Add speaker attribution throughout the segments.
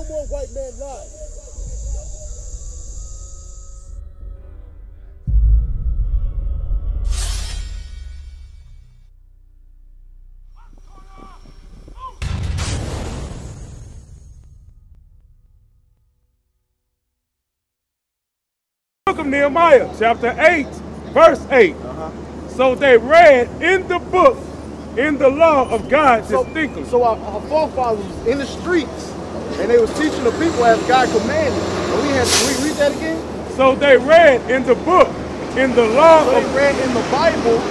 Speaker 1: No more white man lies.
Speaker 2: Book of Nehemiah, chapter 8, verse 8. So they read in the book, in the law of God distinctly.
Speaker 1: So our forefathers was in the streets, and they was teaching the people as God commanded. And we had to read that again?
Speaker 2: So they read in the book, in the law
Speaker 1: So they read in the Bible,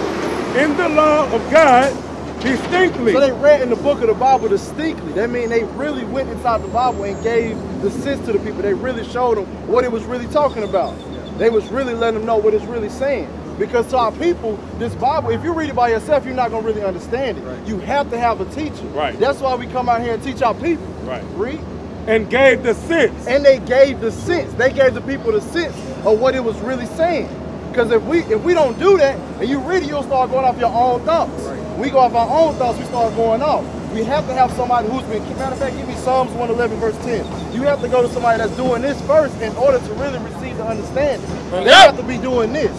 Speaker 2: in the law of God distinctly.
Speaker 1: So they read in the book of the Bible distinctly. That means they really went inside the Bible and gave the sense to the people. They really showed them what it was really talking about. They was really letting them know what it's really saying. Because to our people, this Bible, if you read it by yourself, you're not going to really understand it. Right. You have to have a teacher.
Speaker 2: Right.
Speaker 1: That's why we come out here and teach our people.
Speaker 2: Right.
Speaker 1: Read.
Speaker 2: And gave the sense.
Speaker 1: And they gave the sense. They gave the people the sense of what it was really saying. Because if we don't do that, and you read it, you'll start going off your own thoughts. Right. When we go off our own thoughts, we start going off. We have to have somebody who's been, matter of fact, give me Psalms 111 verse 10. You have to go to somebody that's doing this first in order to really receive the understanding. They have to be doing this.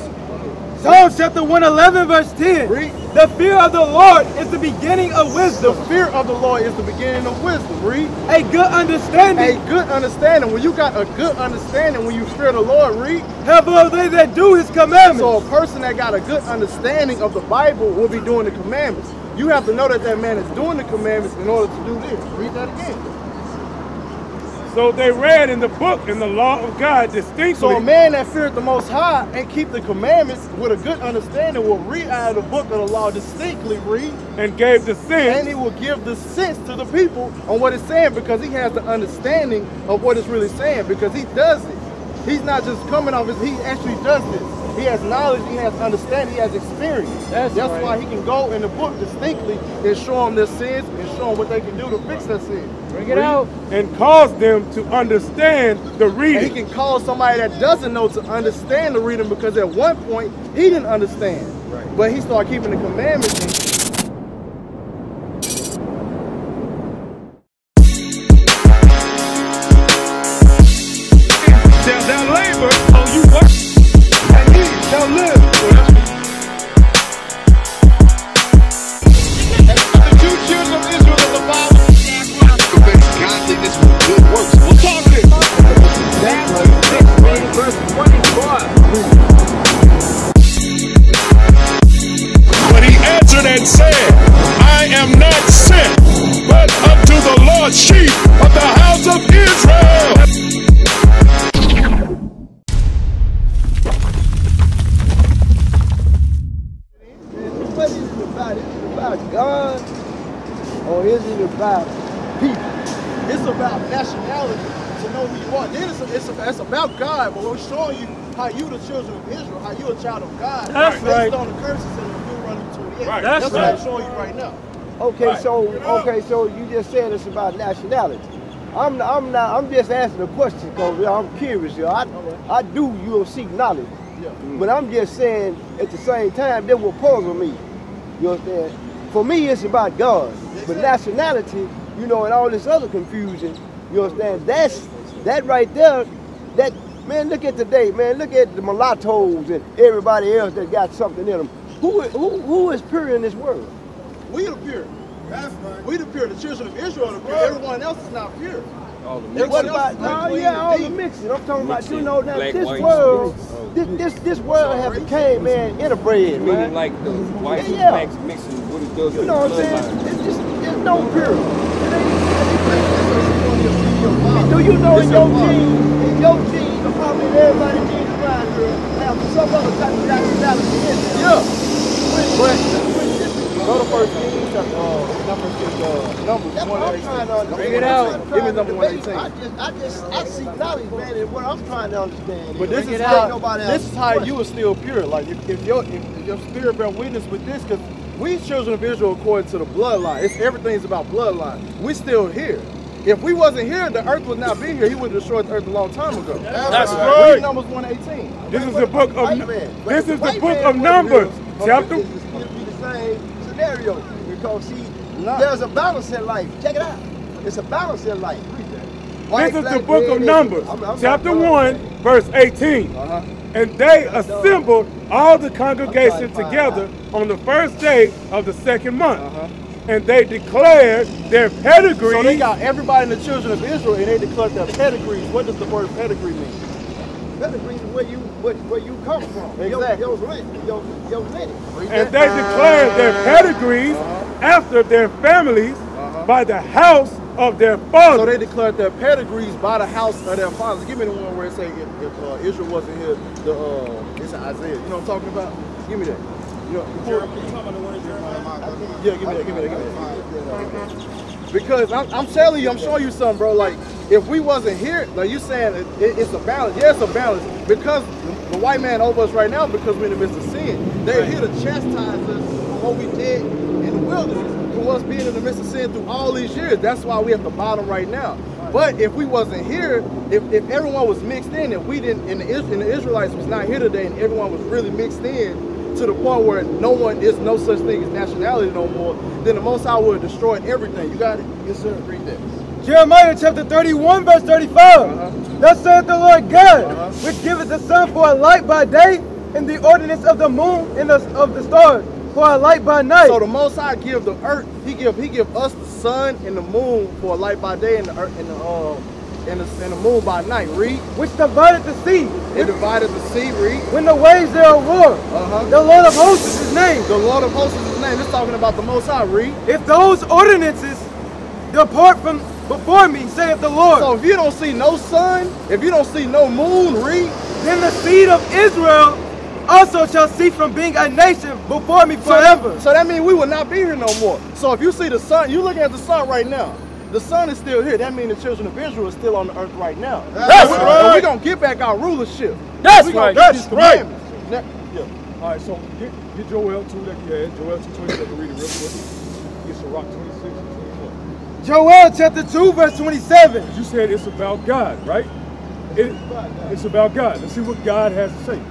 Speaker 3: Psalms chapter 111 verse 10.
Speaker 1: Read.
Speaker 3: The fear of the Lord is the beginning of wisdom.
Speaker 1: The fear of the Lord is the beginning of wisdom. Read.
Speaker 3: A good understanding.
Speaker 1: A good understanding. When you got a good understanding, when you fear the Lord, read.
Speaker 3: Happy are they that do his commandments.
Speaker 1: So a person that got a good understanding of the Bible will be doing the commandments. You have to know that that man is doing the commandments in order to do this. Read that again.
Speaker 2: So they read in the book, in the law of God distinctly.
Speaker 1: So a man that feared the Most High and keep the commandments with a good understanding will read out of the book of the law distinctly, read.
Speaker 2: And gave the sense.
Speaker 1: And he will give the sense to the people on what it's saying, because he has the understanding of what it's really saying, because he does it. He's not just coming off his, he actually does this. He has knowledge, he has understanding, he has experience. That's right. Why he can go in the book distinctly and show them their sins and show them what they can do to fix their sins.
Speaker 3: Bring it out.
Speaker 2: And cause them to understand the reading.
Speaker 1: And he can cause somebody that doesn't know to understand the reading, because at one point he didn't understand. Right. But he started keeping the commandments.
Speaker 2: They'll labor, oh, you work, and ye shall live. The two children of Israel in the Bible activates godliness with good works. We'll talk this.
Speaker 3: Verse 24.
Speaker 4: But he answered and said, I am not sent, but unto the Lord's sheep of the house of Israel.
Speaker 5: What is it about? Is it about God, or is it about people?
Speaker 1: It's about nationality, to know who you are. Then it's about God, but we're showing you how you the children of Israel, how you a child of God.
Speaker 3: That's right.
Speaker 1: Based on the curses in Deuteronomy 28.
Speaker 2: Right.
Speaker 1: That's
Speaker 3: right.
Speaker 1: what I'm showing you right now.
Speaker 5: Okay,
Speaker 2: Right.
Speaker 5: so you just said it's about nationality. I'm just asking a question because I'm curious. I do seek knowledge.
Speaker 1: Yeah.
Speaker 5: But I'm just saying at the same time that will puzzle me. You understand? For me it's about God. But nationality, and all this other confusion, you understand, that right there, that man, look at today, man, look at the mulattoes and everybody else that got something in them. Who is pure in this world?
Speaker 1: We the pure. That's right. We the pure. The children of Israel are the pure. Everyone else is not pure.
Speaker 5: All the mixing. What about, all the mixing. I'm talking
Speaker 6: mixing,
Speaker 5: about, now
Speaker 6: black,
Speaker 5: this
Speaker 6: white,
Speaker 5: world, this world has became, man, interbred, man.
Speaker 6: Meaning like the whites and blacks mixing what it does.
Speaker 5: You know what I'm saying? It's no pure. Do you know in your genes, or probably in everybody's genes around here, have some other type of nationality in there?
Speaker 1: Yeah.
Speaker 5: But
Speaker 1: go to 1 Kings, Numbers 118.
Speaker 3: Bring it out.
Speaker 1: Give me number 118.
Speaker 5: I see knowledge, man, and what I'm trying to understand.
Speaker 1: But this is how you are still pure. Like if your spirit bear witness with this, because we children of Israel according to the bloodline. Everything's about bloodline. We still here. If we wasn't here, the earth would not be here. He would have destroyed the earth a long time ago.
Speaker 2: That's right.
Speaker 1: Read Numbers 118.
Speaker 2: This is the book of Numbers, chapter.
Speaker 5: It's the same scenario, because see, there's a balance in life. Check it out. It's a balance in life.
Speaker 2: This is the book of Numbers, chapter 1, verse 18. And they assembled all the congregation together on the first day of the second month. And they declared their pedigree.
Speaker 1: So they got everybody in the children of Israel and they declared their pedigrees. What does the word pedigree mean?
Speaker 5: Pedigree is where you come from.
Speaker 1: Exactly.
Speaker 5: Your lineage.
Speaker 2: And they declared their pedigrees after their families by the house of their fathers.
Speaker 1: So they declared their pedigrees by the house of their fathers. Give me the one where it say if Israel wasn't here, it's Isaiah. You know what I'm talking about? Give me that. You know, yeah, give me that. Because I'm telling you, I'm showing you something, bro. Like, if we wasn't here, like you saying it's a balance. Yeah, it's a balance. Because the white man over us right now, because we're in the midst of sin, they're here to chastise us for what we did in the wilderness, for us being in the midst of sin through all these years. That's why we at the bottom right now. But if we wasn't here, if everyone was mixed in, if we didn't, and the Israelites was not here today, and everyone was really mixed in, to the point where there's no such thing as nationality no more, then the Most High would have destroyed everything. You got it? Yes, sir. Read that.
Speaker 3: Jeremiah chapter 31, verse 35. Thus saith the Lord God, which giveth the sun for a light by day, and the ordinance of the moon and of the stars for a light by night.
Speaker 1: So the Most High give the earth, he give us the sun and the moon for a light by day, and the earth and the moon by night. Read.
Speaker 3: Which divided the sea.
Speaker 1: It divided the sea. Read.
Speaker 3: When the waves thereof roar. The Lord of hosts is his name.
Speaker 1: The Lord of hosts is his name. It's talking about the Most High. Read.
Speaker 3: If those ordinances depart from before me, saith the Lord.
Speaker 1: So if you don't see no sun, if you don't see no moon, read.
Speaker 3: Then the seed of Israel also shall cease from being a nation before me forever.
Speaker 1: So that means we will not be here no more. So if you see the sun, you're looking at the sun right now. The sun is still here. That means the children of Israel is still on the earth right now.
Speaker 3: That's right.
Speaker 1: We're going to get back our rulership.
Speaker 3: That's right.
Speaker 1: That's right.
Speaker 2: Yeah. All right, so get Joel 2 that you had. Joel 2:27, read it real quick. Get Sirach 26 and 24.
Speaker 3: Joel chapter 2, verse 27.
Speaker 2: You said it's about God, right? It's about God. Let's see what God has to say.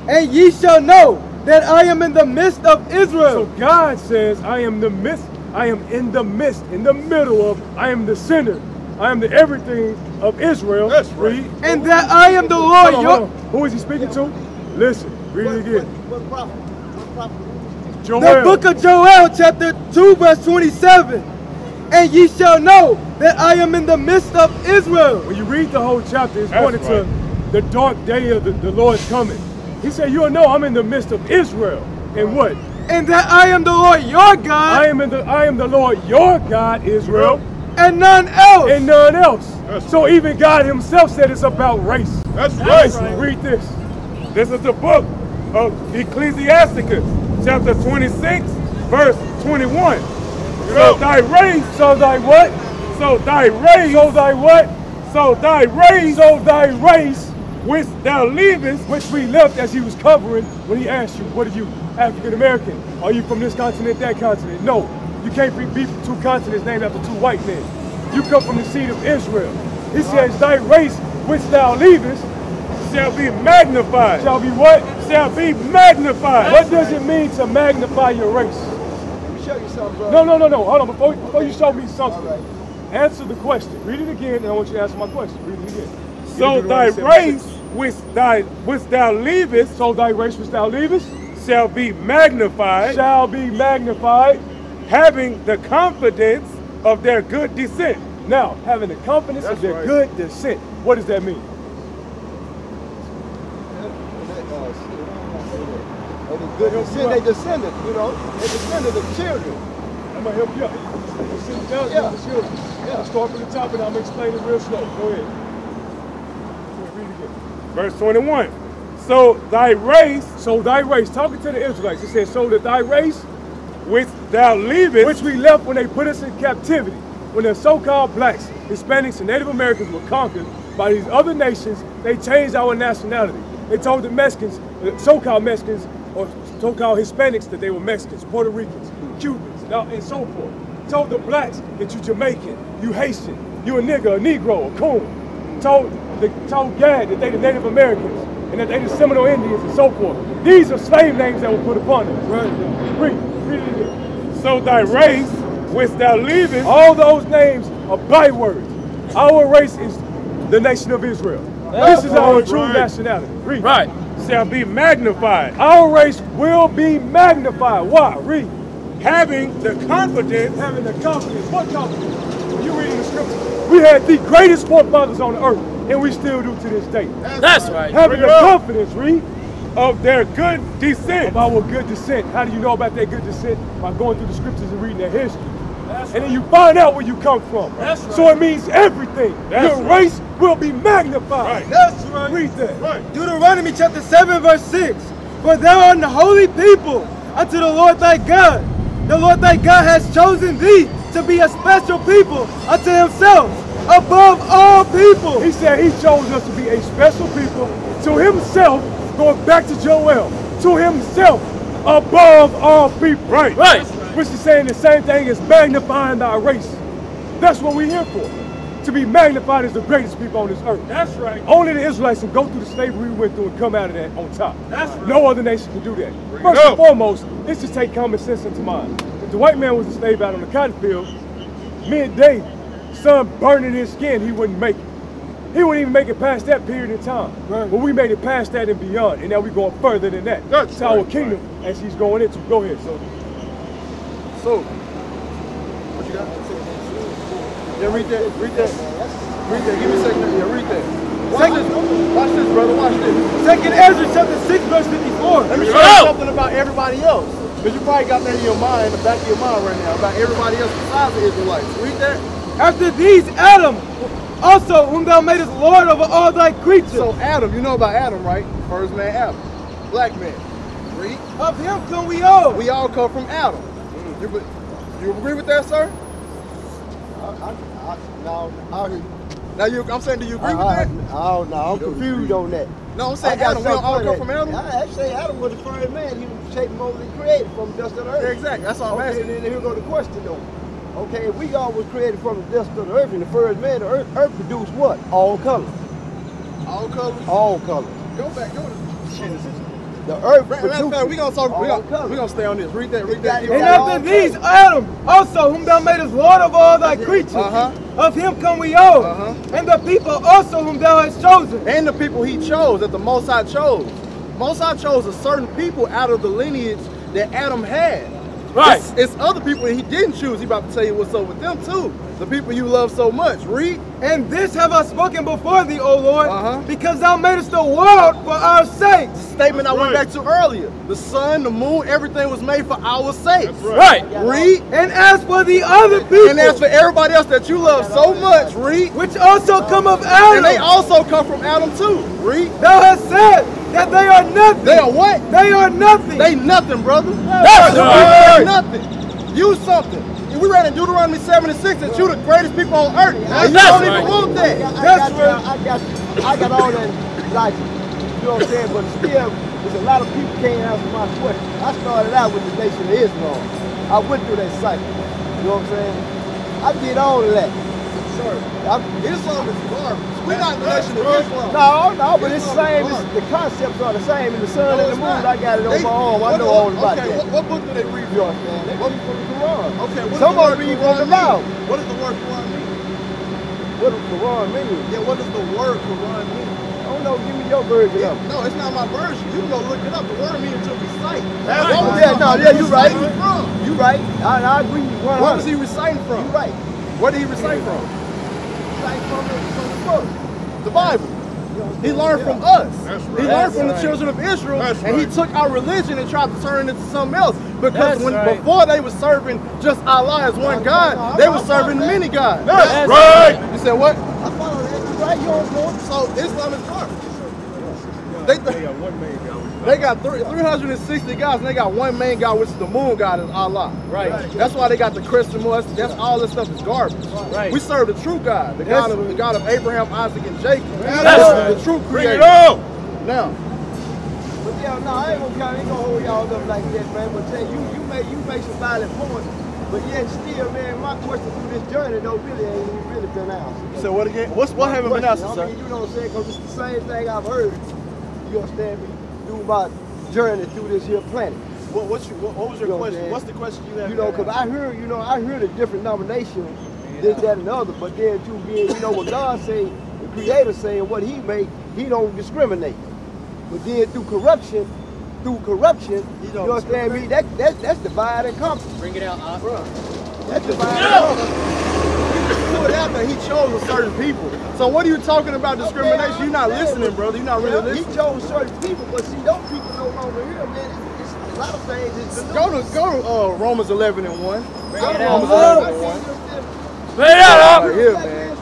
Speaker 3: And ye shall know that I am in the midst of Israel.
Speaker 2: So God says, I am in the midst, in the middle of, I am the center, I am the everything of Israel.
Speaker 1: That's right.
Speaker 3: And that I am the Lord.
Speaker 2: Hold on. Who is he speaking to? Listen, read it again.
Speaker 5: What prophet?
Speaker 2: Joel.
Speaker 3: The book of Joel chapter 2, verse 27. And ye shall know that I am in the midst of Israel.
Speaker 2: When you read the whole chapter, it's pointing to the dark day of the Lord's coming. He said, you'll know I'm in the midst of Israel. And what?
Speaker 3: And that I am the Lord your God.
Speaker 2: I am the Lord your God, Israel.
Speaker 3: And none else.
Speaker 2: And none else. So even God himself said it's about race.
Speaker 1: That's right.
Speaker 2: Read this. This is the book of Ecclesiasticus, chapter 26, verse 21. So thy race,
Speaker 3: so thy what?
Speaker 2: So thy race,
Speaker 3: so thy what?
Speaker 2: So thy race, which thou leavest, which we left as he was covering when he asked you, what are you, African American? Are you from this continent, that continent? No, you can't be from two continents named after two white men. You come from the seed of Israel. He says, thy race, which thou leavest, shall be magnified.
Speaker 3: Shall be what?
Speaker 2: Shall be magnified.
Speaker 3: What does it mean to magnify your race?
Speaker 5: Let me show you something, brother.
Speaker 2: No. Hold on. Before you show me something, answer the question. Read it again, and I want you to answer my question. Read it again. So thy race, which thou leavest,
Speaker 3: so thy race which thou leavest,
Speaker 2: shall be magnified.
Speaker 3: Shall be magnified,
Speaker 2: having the confidence of their good descent.
Speaker 3: Now, having the confidence of their good descent. What does that mean?
Speaker 5: Good descent, they descended, you know, they descended of children.
Speaker 2: I'm gonna help you out. Descended down to the children. Yeah. Start from the top and I'm gonna explain it real slow. Go ahead. Read it again. Verse 21. So thy race, talking to the Israelites, it says, so that thy race, which thou leavest,
Speaker 3: which we left when they put us in captivity, when the so-called blacks, Hispanics, and Native Americans were conquered by these other nations, they changed our nationality. They told the Mexicans, so-called Mexicans, or so-called Hispanics that they were Mexicans, Puerto Ricans, Cubans, and so forth. Told the blacks that you Jamaican, you Haitian, you a nigga, a Negro, a coon. Told Gad that they the Native Americans and that they the Seminole Indians and so forth. These are slave names that were put upon us. Right. Read it again.
Speaker 2: So thy race, which thou leavest,
Speaker 3: all those names are bywords. Our race is the nation of Israel. This is our true nationality. Read.
Speaker 2: Right. Shall be magnified.
Speaker 3: Our race will be magnified. Why? Read.
Speaker 2: Having the confidence.
Speaker 3: Having the confidence. What confidence? When you read in the scripture, we had the greatest forefathers on the earth, and we still do to this day.
Speaker 2: That's right.
Speaker 3: Having the confidence, read,
Speaker 2: of their good descent.
Speaker 3: of our good descent. How do you know about that good descent? By going through the scriptures and reading their history. And then you find out where you come from.
Speaker 2: That's right.
Speaker 3: So it means everything.
Speaker 2: That's
Speaker 3: Your
Speaker 2: right.
Speaker 3: race will be magnified.
Speaker 2: Right.
Speaker 7: That's right.
Speaker 3: Read that.
Speaker 2: Right.
Speaker 7: Deuteronomy chapter 7 verse 6. For thou art an holy people unto the Lord thy God. The Lord thy God has chosen thee to be a special people unto himself above all people.
Speaker 3: He said he chose us to be a special people to himself, going back to Joel, to himself above all people.
Speaker 2: Right. Right.
Speaker 3: Which is saying the same thing as magnifying our race. That's what we're here for. To be magnified as the greatest people on this earth.
Speaker 2: That's right.
Speaker 3: Only the Israelites can go through the slavery we went through and come out of that on top.
Speaker 2: That's right.
Speaker 3: No other nation can do that. First and foremost, let's just take common sense into mind. If the white man was a slave out on the cotton field, midday, sun burning his skin, he wouldn't make it. He wouldn't even make it past that period of time. Right. But we made it past that and beyond, and now we're going further than that.
Speaker 2: That's
Speaker 3: to our
Speaker 2: right,
Speaker 3: kingdom as he's going into. Go ahead,
Speaker 1: So, what you got? Yeah, read that. Read that. Read that. Give me a second. Yeah, read that. Watch this, brother. Watch this.
Speaker 7: Second Ezra chapter 6 verse 54.
Speaker 1: Let me show you something about everybody else. Because you probably got that in your mind, in the back of your mind right now, about everybody else besides the Israelites. Read that.
Speaker 7: After these Adam, also whom thou madest Lord over all thy creatures.
Speaker 1: So Adam, you know about Adam, right? First man Adam. Black man. Read.
Speaker 7: Of him come we all.
Speaker 1: We all come from Adam. You agree with that, sir?
Speaker 5: No,
Speaker 1: Now I'm saying, do you agree with that?
Speaker 5: No, I'm confused on that.
Speaker 1: No, I'm saying Adam, we all come from Adam?
Speaker 5: I say Adam was the first man. He was shaped, molded, and created from the dust of the earth.
Speaker 1: Yeah, exactly. That's all I'm asking.
Speaker 5: And then here go the question though. Okay, if we all was created from the dust of the earth, and the first man, the earth produced what? All colors.
Speaker 1: All colors?
Speaker 5: All colors.
Speaker 1: Go back, go to Genesis.
Speaker 5: The earth
Speaker 1: Matter of fact, we gonna stay on this. Read that.
Speaker 7: And after these Adam, also whom thou madest Lord of all thy creatures. Of him come we all. And the people also whom thou hast chosen.
Speaker 1: And the people he chose, that the Most High chose. Most High chose a certain people out of the lineage that Adam had.
Speaker 2: Right.
Speaker 1: It's other people that he didn't choose. He about to tell you what's up with them too. The people you love so much. Read.
Speaker 7: And this have I spoken before thee, O Lord, because thou madest the world for our sakes.
Speaker 1: Statement I went back to earlier. The sun, the moon, everything was made for our sakes.
Speaker 2: Right.
Speaker 1: Read.
Speaker 7: And as for the other people,
Speaker 1: and as for everybody else that you love so much, read.
Speaker 7: which also come of Adam,
Speaker 1: And they also come from Adam too. Read.
Speaker 7: thou hast said that they are nothing.
Speaker 1: They are what?
Speaker 7: They are nothing.
Speaker 1: They nothing, brother.
Speaker 2: That's right.
Speaker 1: Nothing. You something. We read in Deuteronomy 7 and 6 that you the greatest people on earth. And you
Speaker 2: That's
Speaker 1: don't
Speaker 2: right.
Speaker 1: even want that.
Speaker 5: I got all that logic. You know what I'm saying? But still, there's a lot of people can't answer my question. I started out with the nation of Islam. I went through that cycle. You know what I'm saying? I did all of that.
Speaker 1: Sir, Islam is garbage. We're not the nation of Islam.
Speaker 5: No, but it's the same. The concepts are the same. In the sun and the moon, I got it on my arm. I know all about that.
Speaker 1: What book do they read
Speaker 5: You
Speaker 1: from?
Speaker 5: understand? They read from the Quran.
Speaker 1: Okay, what
Speaker 5: Some
Speaker 1: does
Speaker 5: of
Speaker 1: the
Speaker 5: them read
Speaker 1: word
Speaker 5: from the
Speaker 1: Quran
Speaker 5: mouth.
Speaker 1: mean? What does the word Quran mean?
Speaker 5: What does Quran mean?
Speaker 1: Yeah, what does the word Quran mean?
Speaker 5: I don't know. Give me your version of it.
Speaker 1: No, it's not my version. You can go look it up. The word means to recite.
Speaker 5: You right. You right. I agree. 100.
Speaker 1: What was he reciting from?
Speaker 5: You right.
Speaker 1: Where did he recite from?
Speaker 5: Right from the book.
Speaker 1: The Bible. He learned from us.
Speaker 2: That's right.
Speaker 1: He learned from the children of Israel, and he took our religion and tried to turn it into something else. Because before they were serving just Allah as one God, they were serving many gods.
Speaker 2: That's right.
Speaker 1: You said what?
Speaker 5: I follow that. You right. You on board.
Speaker 1: So Islam is garbage. They got 360 gods, and they got one main god, which is the moon god, is Allah. Right. That's why they got the Christian ones. That's all this stuff is garbage. Right. We serve the true God, the God of Abraham, Isaac, and Jacob. That's the true creator.
Speaker 2: Bring it on.
Speaker 1: Now.
Speaker 5: But yeah, no, I ain't gonna hold y'all up like that, man. But tell you make some valid points. But yet still, man, my question through this journey though really ain't even really been answered.
Speaker 1: So what again? What haven't been answered, sir?
Speaker 5: I mean, you know what I'm saying? Because it's the same thing I've heard. You understand me? Through my journey through this here planet.
Speaker 1: What was your question? What's the question you have?
Speaker 5: You know, because I heard the different nominations, this, that, and the other. But then too being, you know, what God say, The Creator saying what He made, He don't discriminate. But then through corruption, you understand me? That's divide and conquer.
Speaker 6: Bring it out,
Speaker 5: Bro, that's divide and conquer.
Speaker 1: Put out that He chose a certain people. So what are you talking about discrimination? You're not listening, brother. You're not really listening.
Speaker 5: He chose certain people, but see, those people no longer here, man. It's a lot of things.
Speaker 1: Go to Romans 11 and 1. Go to Romans 11 and 1.
Speaker 3: Lay it out,
Speaker 1: Right here, man.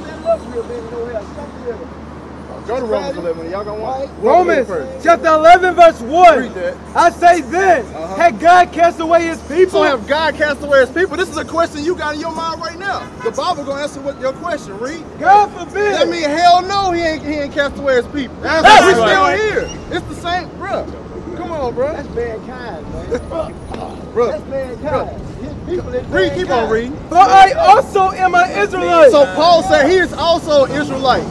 Speaker 1: Go to Romans 11. Y'all got one?
Speaker 7: Romans chapter 11 verse 1.
Speaker 1: Read that.
Speaker 7: I say then, had God cast away His people?
Speaker 1: So have God cast away His people? This is a question you got in your mind right now. The Bible gonna answer what your question. Read.
Speaker 7: God forbid.
Speaker 1: That mean hell no, He ain't cast away His people.
Speaker 3: That's
Speaker 1: We
Speaker 3: right.
Speaker 1: still here. It's the same, bro. Come on, bro.
Speaker 5: That's mankind, man.
Speaker 1: Bro.
Speaker 5: That's mankind. His people is
Speaker 1: Read. Keep on reading.
Speaker 7: For I also am an Israelite.
Speaker 1: So Paul said he is also an Israelite.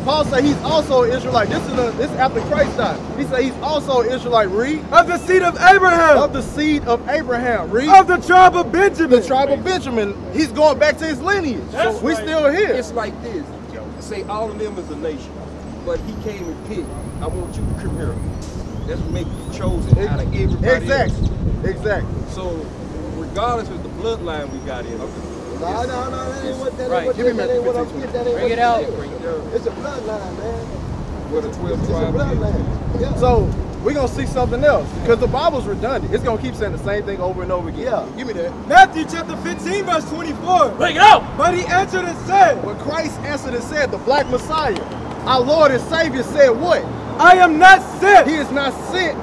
Speaker 1: Paul said he's also an Israelite. This is after Christ died. He said he's also an Israelite. Read.
Speaker 7: Of the seed of Abraham.
Speaker 1: Of the seed of Abraham. Read.
Speaker 7: Of the tribe of Benjamin.
Speaker 1: The tribe of Benjamin. He's going back to his lineage.
Speaker 3: That's
Speaker 1: We
Speaker 3: right.
Speaker 1: still here.
Speaker 6: It's like this. Say all of them is a nation, but He came and picked. I want you to come here. That's what makes you chosen out of everybody
Speaker 1: Exactly.
Speaker 6: else.
Speaker 1: Exactly.
Speaker 6: So regardless of the bloodline we got in.
Speaker 5: No, that ain't what
Speaker 6: Right.
Speaker 1: Give me
Speaker 5: that ain't what I'm
Speaker 1: 15.
Speaker 5: getting. That ain't
Speaker 6: Bring
Speaker 5: what
Speaker 6: it out.
Speaker 5: It's a bloodline, man.
Speaker 6: Where the 12
Speaker 5: It's a
Speaker 6: tribes is.
Speaker 5: bloodline. Yeah.
Speaker 1: So we're gonna see something else because the Bible's redundant. It's gonna keep saying the same thing over and over again.
Speaker 5: Yeah.
Speaker 1: Give me that.
Speaker 7: Matthew chapter 15 verse 24.
Speaker 3: Bring it out.
Speaker 7: But He answered and said,
Speaker 1: When Christ answered and said, the Black Messiah, our Lord and Savior, said what?
Speaker 7: I am not sent,
Speaker 1: He is not sent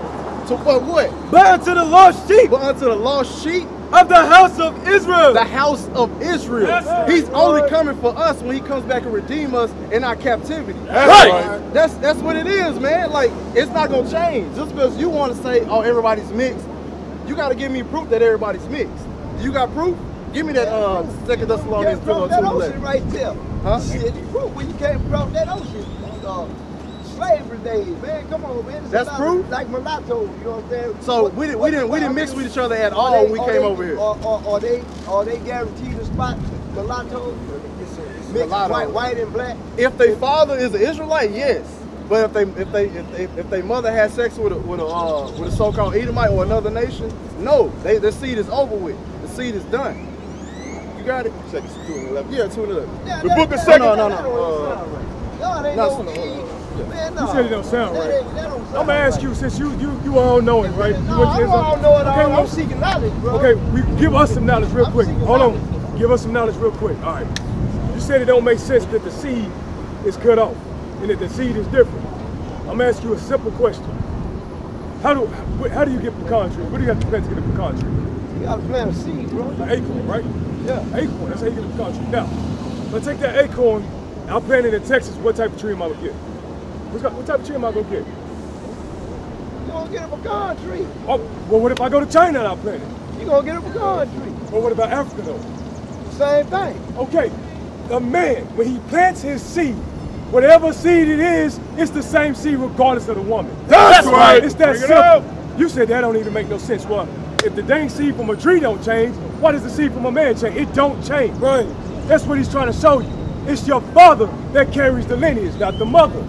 Speaker 1: to what?
Speaker 7: but unto the lost sheep
Speaker 1: But unto the lost sheep,
Speaker 7: of the house of Israel.
Speaker 1: the house of Israel.
Speaker 3: That's right.
Speaker 1: He's only coming for us when He comes back and redeem us in our captivity.
Speaker 3: Right.
Speaker 1: That's what it is, man. Like, it's not gonna change. Just because you want to say, oh, everybody's mixed, you gotta give me proof that everybody's mixed. You got proof? Give me that 2 Thessalonians 2
Speaker 5: From that ocean
Speaker 1: 11.
Speaker 5: right there.
Speaker 1: Huh?
Speaker 5: Shit, you proof when you came from that ocean. Slavery days, man. Come on, man. It's
Speaker 1: That's
Speaker 5: a lot
Speaker 1: proof?
Speaker 5: Like mulatto, you know what I'm saying?
Speaker 1: So we didn't mix with each other at all when we came over here.
Speaker 5: Are they guaranteed a spot? Mulatto, mixed
Speaker 1: mulatto.
Speaker 5: white and black.
Speaker 1: If their father is an Israelite, yes. But if they mother had sex with a so-called Edomite or another nation, no. The seed is over with. The seed is done. You got it? Check 2 and 11. Yeah, 2 and 11.
Speaker 5: Yeah,
Speaker 3: The
Speaker 5: that-
Speaker 3: book of
Speaker 5: that-
Speaker 3: Second-
Speaker 5: that
Speaker 1: No.
Speaker 5: don't sound right. No, it ain't
Speaker 1: No,
Speaker 5: no
Speaker 1: no, no.
Speaker 5: man, no.
Speaker 3: You said it don't sound
Speaker 5: That
Speaker 3: right.
Speaker 5: ain't- that don't sound
Speaker 3: I'm gonna ask
Speaker 5: right.
Speaker 3: you, since you all knowing, right? You
Speaker 5: No,
Speaker 3: went
Speaker 5: I
Speaker 3: to Israel.
Speaker 5: don't know it all.
Speaker 3: Okay,
Speaker 5: I'm
Speaker 3: well,
Speaker 5: seeking knowledge, bro.
Speaker 3: okay, give us some knowledge real
Speaker 5: I'm
Speaker 3: quick.
Speaker 5: seeking
Speaker 3: Hold on.
Speaker 5: knowledge.
Speaker 3: Give us some knowledge real quick. All right. You said it don't make sense that the seed is cut off and that the seed is different. I'm gonna ask you a simple question. How do you get pecan trees? What do you have to plant to get a pecan tree?
Speaker 5: You gotta plant a seed, bro.
Speaker 3: An acorn, right?
Speaker 5: Yeah.
Speaker 3: Acorn, that's how you get a pecan tree. Now, let's take that acorn, I'll plant it in Texas, what type of tree am I gonna get? What type of tree am I gonna get?
Speaker 5: You gonna get a pecan tree.
Speaker 3: Oh, well, what if I go to China and I'll plant it?
Speaker 5: You gonna get a pecan tree.
Speaker 3: Well, what about Africa though?
Speaker 5: Same thing.
Speaker 3: Okay, a man, when he plants his seed, whatever seed it is, it's the same seed regardless of the woman.
Speaker 2: That's right.
Speaker 3: It's that
Speaker 2: Bring it
Speaker 3: simple.
Speaker 2: up.
Speaker 3: You said that don't even make no sense. Well, if the dang seed from a tree don't change, why does the seed from a man change? It don't change.
Speaker 7: Right.
Speaker 3: That's what he's trying to show you. It's your father that carries the lineage, not the mother.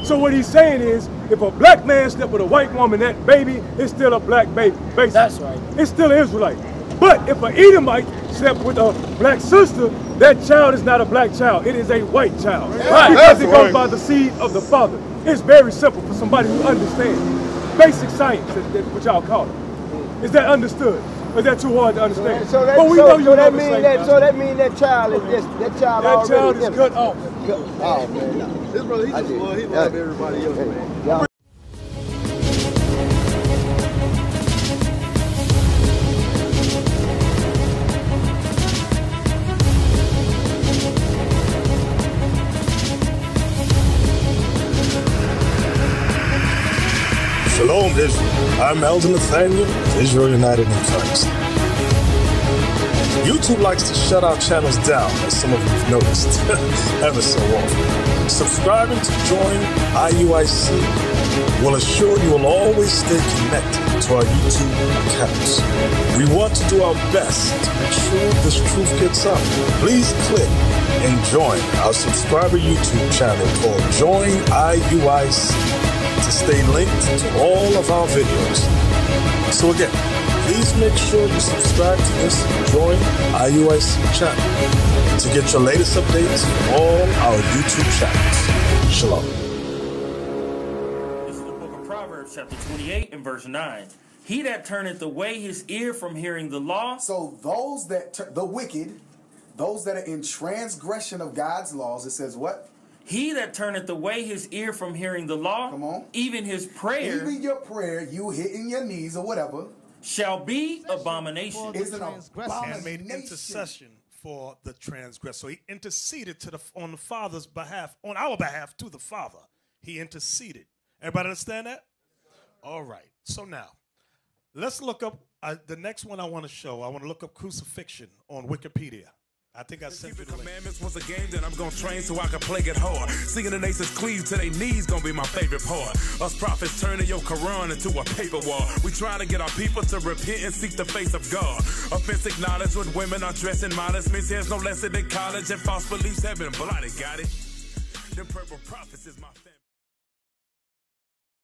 Speaker 3: So what he's saying is, if a black man slept with a white woman, that baby is still a black baby. Basically.
Speaker 7: That's right.
Speaker 3: It's still an Israelite. But if an Edomite slept with a black sister, that child is not a black child. It is a white child.
Speaker 7: Right.
Speaker 3: Because it
Speaker 2: That's
Speaker 3: goes
Speaker 2: right.
Speaker 3: by the seed of the father. It's very simple for somebody who understands. Basic science, that's what y'all call it. Is that understood? Or is that too hard to understand?
Speaker 5: So that,
Speaker 3: but we
Speaker 5: so,
Speaker 3: know you
Speaker 5: so that
Speaker 3: never
Speaker 5: mean
Speaker 3: say
Speaker 5: that so that mean that child is just that child
Speaker 3: that
Speaker 5: already
Speaker 3: child is
Speaker 5: empty.
Speaker 3: cut off.
Speaker 5: Oh man, no.
Speaker 1: This brother, he
Speaker 5: I
Speaker 1: just
Speaker 5: did.
Speaker 1: love
Speaker 5: Yeah.
Speaker 1: everybody else, man.
Speaker 5: Y'all-
Speaker 8: Shalom, Israel. I'm Elder Nathaniel of Israel United in Christ. YouTube likes to shut our channels down, as some of you have noticed, ever so often. Subscribing to join IUIC will assure you will always stay connected to our YouTube accounts. We want to do our best to make sure this truth gets out. Please click and join our subscriber YouTube channel called Join IUIC to stay linked to all of our videos. So again, please make sure you subscribe to this Join IUIC channel to get your latest updates from all our YouTube channels. Shalom.
Speaker 9: This is the book of Proverbs, chapter 28 and verse 9. He that turneth away his ear from hearing the law.
Speaker 10: So those that, the wicked, those that are in transgression of God's laws, it says what?
Speaker 9: He that turneth away his ear from hearing the law.
Speaker 10: Come on.
Speaker 9: Even his prayer.
Speaker 10: Even your prayer, you hitting your knees or whatever.
Speaker 9: Shall be abomination.
Speaker 10: Is an abomination.
Speaker 11: And made intercession for the transgressor. So he interceded on the Father's behalf, on our behalf to the Father. He interceded. Everybody understand that? All right. So now, let's look up the next one I want to show. I want to look up crucifixion on Wikipedia. I think I sent you the link.
Speaker 12: Commandments was a game that I'm gonna train so I can play it hard. Seeing the nations cleave to their knees gonna be my favorite part. Us prophets turning your Quran into a paper wall. We trying to get our people to repent and seek the face of God. Offense acknowledged when women are dressing modest means there's no lesson in college and false beliefs have been blotted. Got it? Them purple prophets is my family.